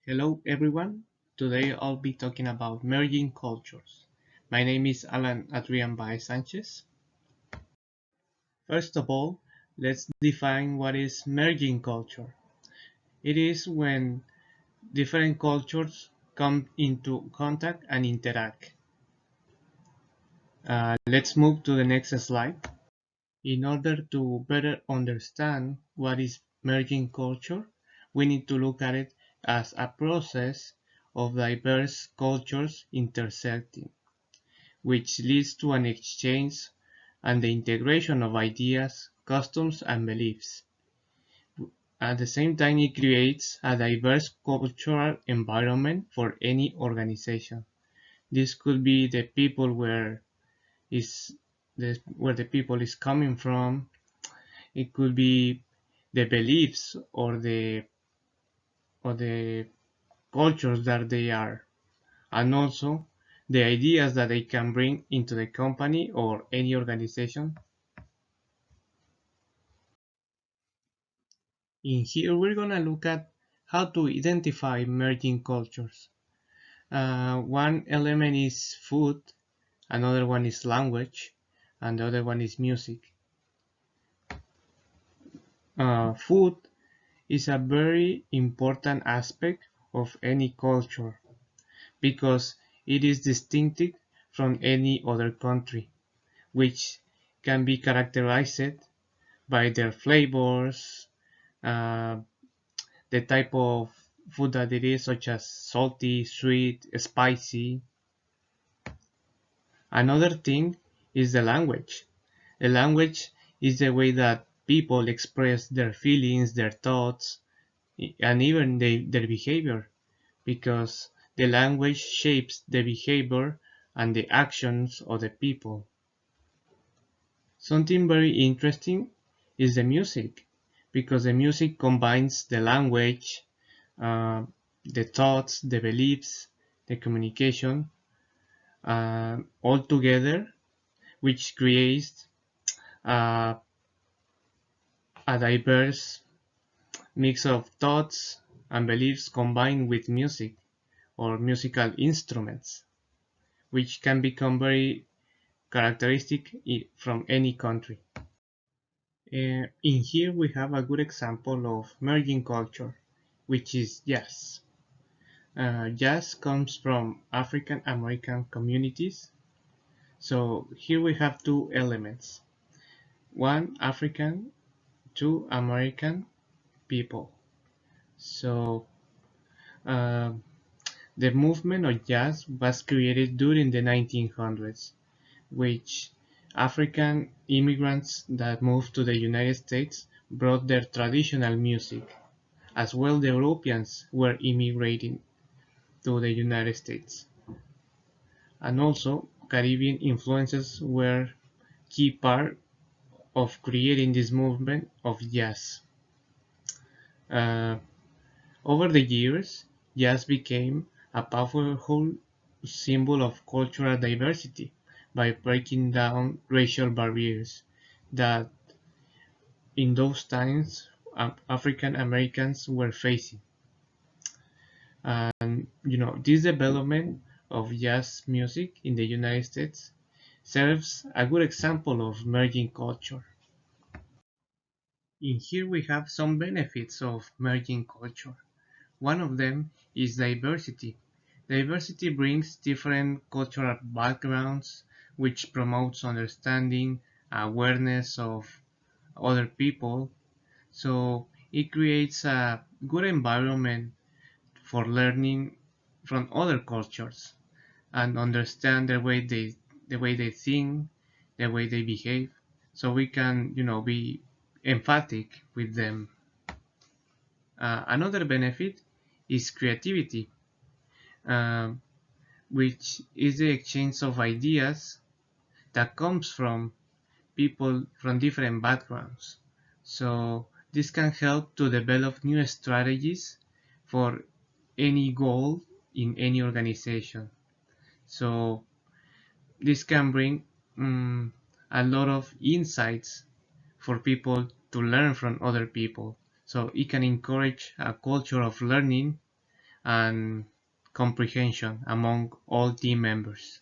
Hello everyone. Today I'll be talking about merging cultures. My name is Alan Adrian Baez Sanchez. First of all, let's define what is merging culture. It is when different cultures come into contact and interact. Let's move to the next slide. In order to better understand what is merging culture, we need to look at it as a process of diverse cultures intersecting, which leads to an exchange and the integration of ideas, customs, and beliefs. At the same time, it creates a diverse cultural environment for any organization. This could be the people is where the people is coming from. It could be the beliefs or the cultures that they are, and also the ideas that they can bring into the company or any organization. In here, we're gonna look at how to identify merging cultures. One element is food, another one is language, and the other one is music. Food is a very important aspect of any culture because it is distinctive from any other country, which can be characterized by their flavors, uh, the type of food that it is, such as salty, sweet, spicy. Another thing is the language. The language is the way that people express their feelings, their thoughts, and even their behavior, because the language shapes the behavior and the actions of the people. Something very interesting is the music, because the music combines the language, uh, the thoughts, the beliefs, the communication, all together, which creates uh, a diverse mix of thoughts and beliefs combined with music or musical instruments, which can become very characteristic from any country. In here we have a good example of merging culture, which is jazz. Jazz comes from African American communities. So here we have two elements: one African, two American people. So uh, the movement of jazz was created during the 1900s, which African immigrants that moved to the United States brought their traditional music, as well the Europeans were immigrating to the United States. And also Caribbean influences were key part of creating this movement of jazz. Uh, Over the years, jazz became a powerful symbol of cultural diversity by breaking down racial barriers that in those times African Americans were facing. And this development of jazz music in the United States serves a good example of merging culture. In here we have some benefits of merging culture. One of them is diversity. Diversity brings different cultural backgrounds, which promotes understanding, awareness of other people. So it creates a good environment for learning from other cultures and understand the way they think, the way they behave, so we can be emphatic with them. Another benefit is creativity, um, which is the exchange of ideas that comes from people from different backgrounds. So this can help to develop new strategies for any goal in any organization. So this can bring a lot of insights for people to learn from other people. So it can encourage a culture of learning and comprehension among all team members.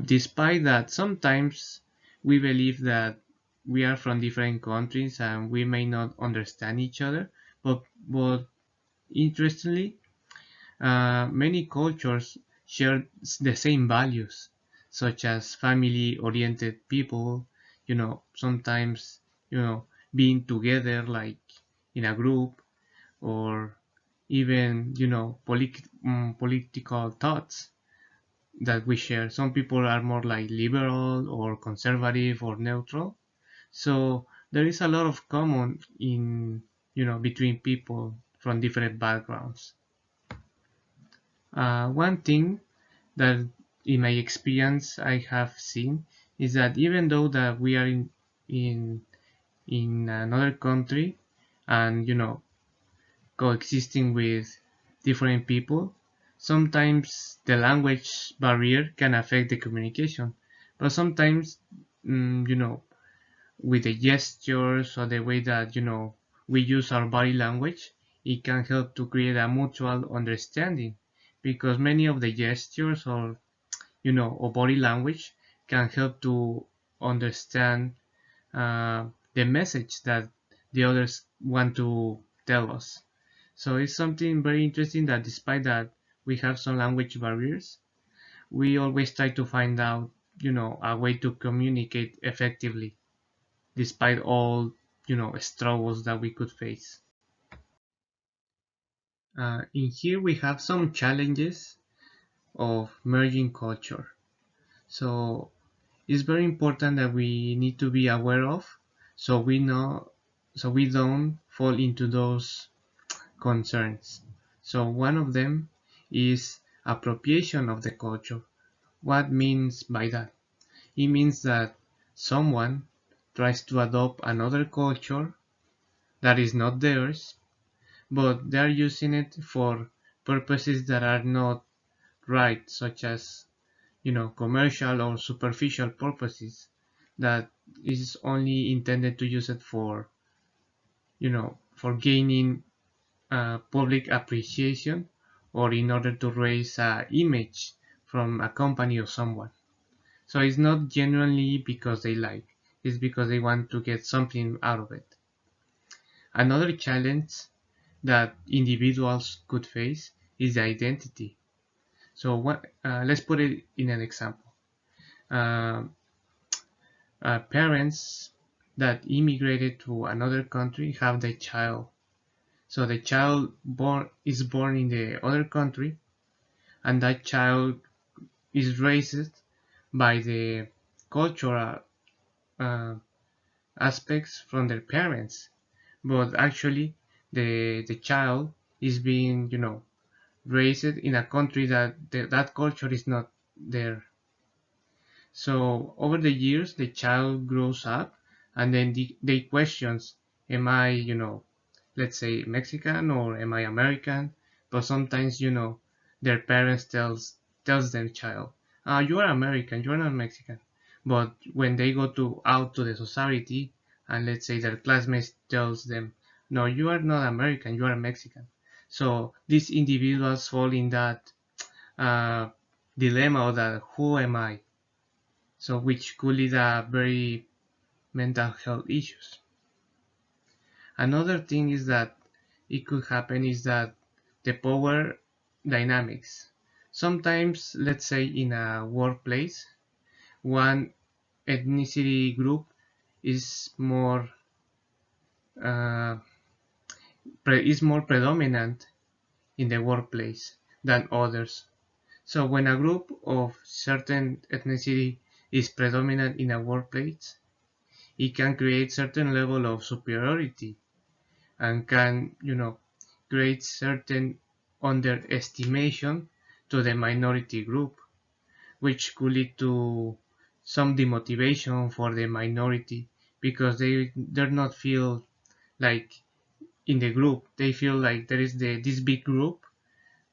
Despite that, sometimes we believe that we are from different countries and we may not understand each other, but interestingly, many cultures share the same values, such as family-oriented people, sometimes, being together like in a group, or even, political thoughts that we share. Some people are more like liberal or conservative or neutral. So there is a lot of common in, between people from different backgrounds. One thing that in my experience I have seen is that even though that we are in in another country and coexisting with different people, sometimes the language barrier can affect the communication. But sometimes, with the gestures or the way that we use our body language, it can help to create a mutual understanding, because many of the gestures or body language can help to understand the message that the others want to tell us. So it's something very interesting that despite that we have some language barriers, we always try to find out, a way to communicate effectively despite all, struggles that we could face. In here we have some challenges of merging culture. So it's very important that we need to be aware of, so we know, so we don't fall into those concerns. So one of them is appropriation of the culture. What means by that? It means that someone tries to adopt another culture that is not theirs, but they are using it for purposes that are not right, such as commercial or superficial purposes that is only intended to use it for gaining public appreciation, or in order to raise a image from a company or someone. So it's not genuinely because they like, it's because they want to get something out of it. Another challenge that individuals could face is the identity. So let's put it in an example. Uh, Parents that immigrated to another country have their child. So the child is born in the other country, and that child is raised by the cultural uh, aspects from their parents. But actually, the child is being raised in a country that that culture is not there. So over the years, the child grows up, and then they questions, am I, let's say Mexican, or am I American? But sometimes, their parents tells their child, you are American, you are not Mexican. But when they go to out to the society, and let's say their classmates tells them, no, you are not American, you are Mexican. So these individuals fall in that uh, dilemma of that, who am I? So which could lead a very mental health issues. Another thing is that it could happen is that the power dynamics. Sometimes, let's say in a workplace, one ethnicity group is uh, more predominant in the workplace than others. So when a group of certain ethnicity is predominant in a workplace, it can create certain level of superiority, and can create certain underestimation to the minority group, which could lead to some demotivation for the minority, because they not feel like in the group. They feel like there is this big group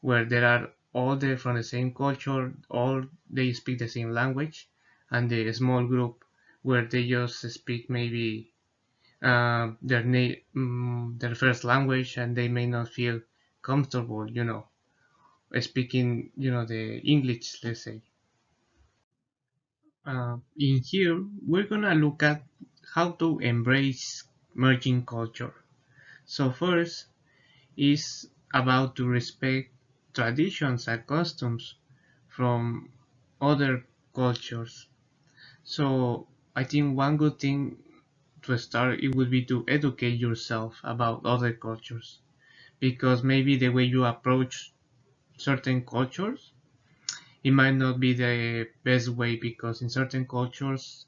where there are all from the same culture, all they speak the same language, and the small group where they just speak maybe their first language, and they may not feel comfortable, speaking, the English, let's say. In here, we're gonna look at how to embrace merging culture. So first is about to respect traditions and customs from other cultures. So I think one good thing to start it would be to educate yourself about other cultures, because maybe the way you approach certain cultures it might not be the best way, because in certain cultures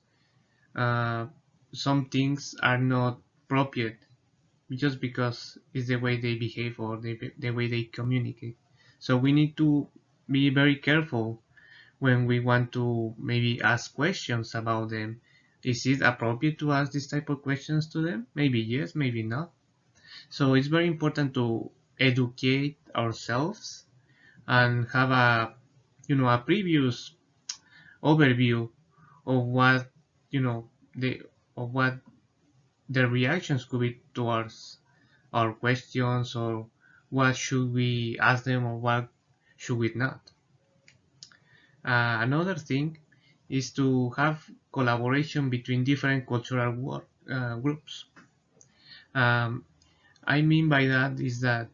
uh, some things are not appropriate just because it's the way they behave or the way they communicate. So we need to be very careful when we want to maybe ask questions about them. Is it appropriate to ask this type of questions to them? Maybe yes, maybe not. So it's very important to educate ourselves and have a previous overview of what you know the of what the reactions could be towards our questions, or what should we ask them or what should we not. Another thing is to have collaboration between different cultural groups. Um, I mean by that is that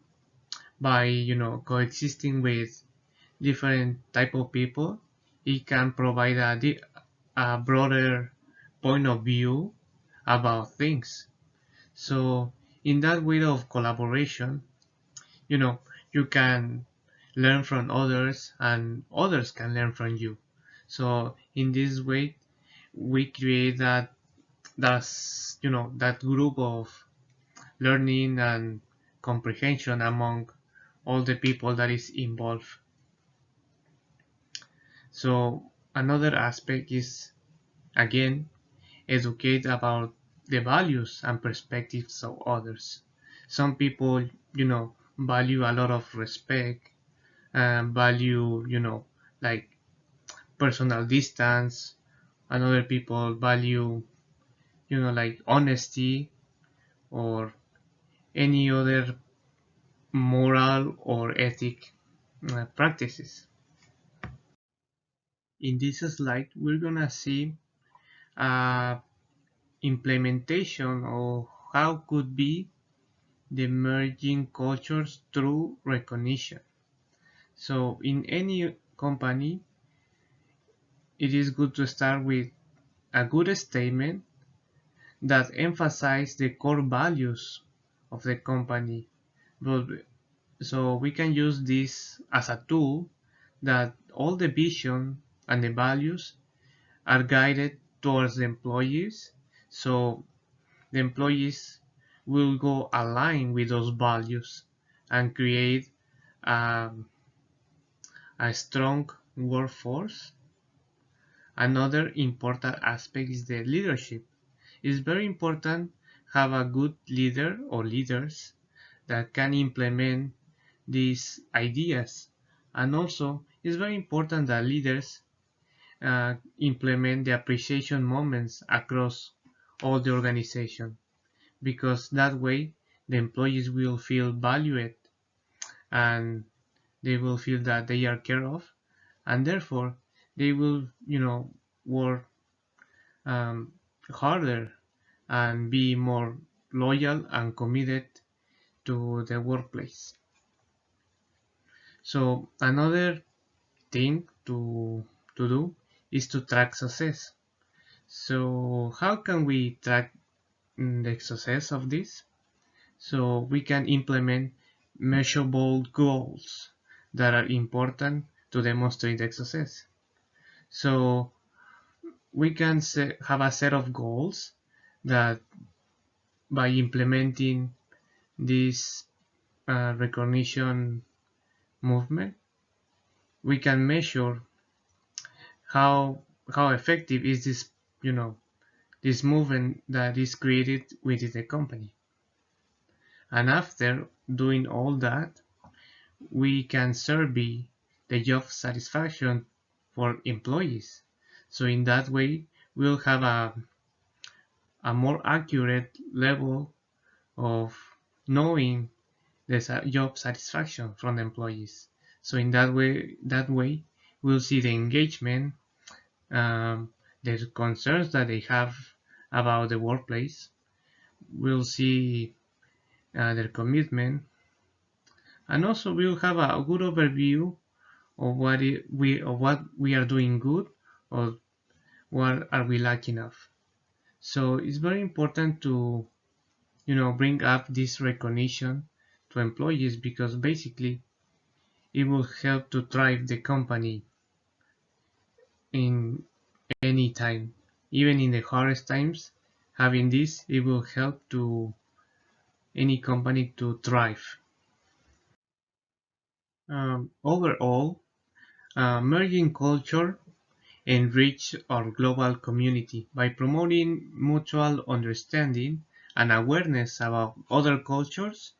by coexisting with different type of people, it can provide a broader point of view about things. So in that way of collaboration, you know, you can learn from others and others can learn from you. So in this way, we create that group of learning and comprehension among all the people that is involved. So another aspect is again educate about the values and perspectives of others. Some people, value a lot of respect, value, like personal distance, and other people value, like honesty or any other moral or ethic practices. In this slide, we're gonna see uh, implementation of how could be the merging cultures through recognition. So in any company, it is good to start with a good statement that emphasize the core values of the company. But so we can use this as a tool that all the vision and the values are guided towards the employees. So the employees will go align with those values and create um, a strong workforce. Another important aspect is the leadership. It's very important have a good leader or leaders that can implement these ideas. And also, it's very important that leaders implement the appreciation moments across all the organization, because that way the employees will feel valued and they will feel that they are cared of, and therefore they will work um, harder and be more loyal and committed to the workplace. So another thing to do is to track success. So how can we track the success of this? So we can implement measurable goals that are important to demonstrate the success. So we can have a set of goals that by implementing this recognition movement, we can measure how how effective is you know this movement that is created within the company. And after doing all that, we can survey the job satisfaction for employees. So in that way, we'll have a more accurate level of knowing the job satisfaction from the employees. So in that way, we'll see the engagement, the concerns that they have about the workplace. We'll see their commitment, and also we'll have a good overview of what we are doing good, or what are we lacking of. So it's very important to bring up this recognition to employees, because basically it will help to drive the company in any time, even in the hardest times. Having this, it will help to any company to thrive. Overall, merging culture enrich our global community by promoting mutual understanding and awareness about other cultures,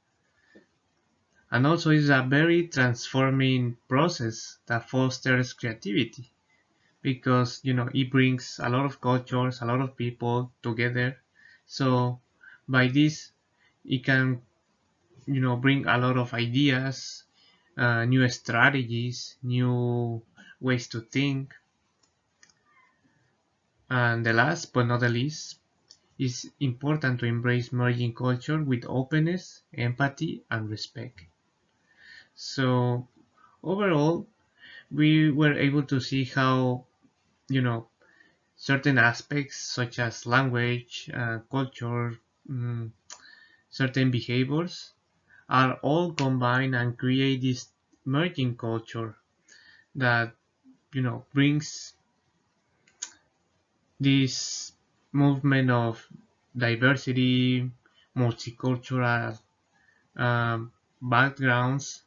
and also is a very transforming process that fosters creativity, because it brings a lot of cultures, a lot of people together. So by this, it can bring a lot of ideas, new strategies, new ways to think. And the last but not the least, it's important to embrace merging culture with openness, empathy, and respect. So overall, we were able to see how you know certain aspects such as language, culture, mm, certain behaviors are all combined and create this merging culture that brings this movement of diversity, multicultural um, backgrounds,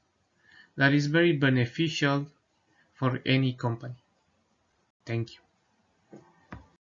that is very beneficial for any company. Thank you.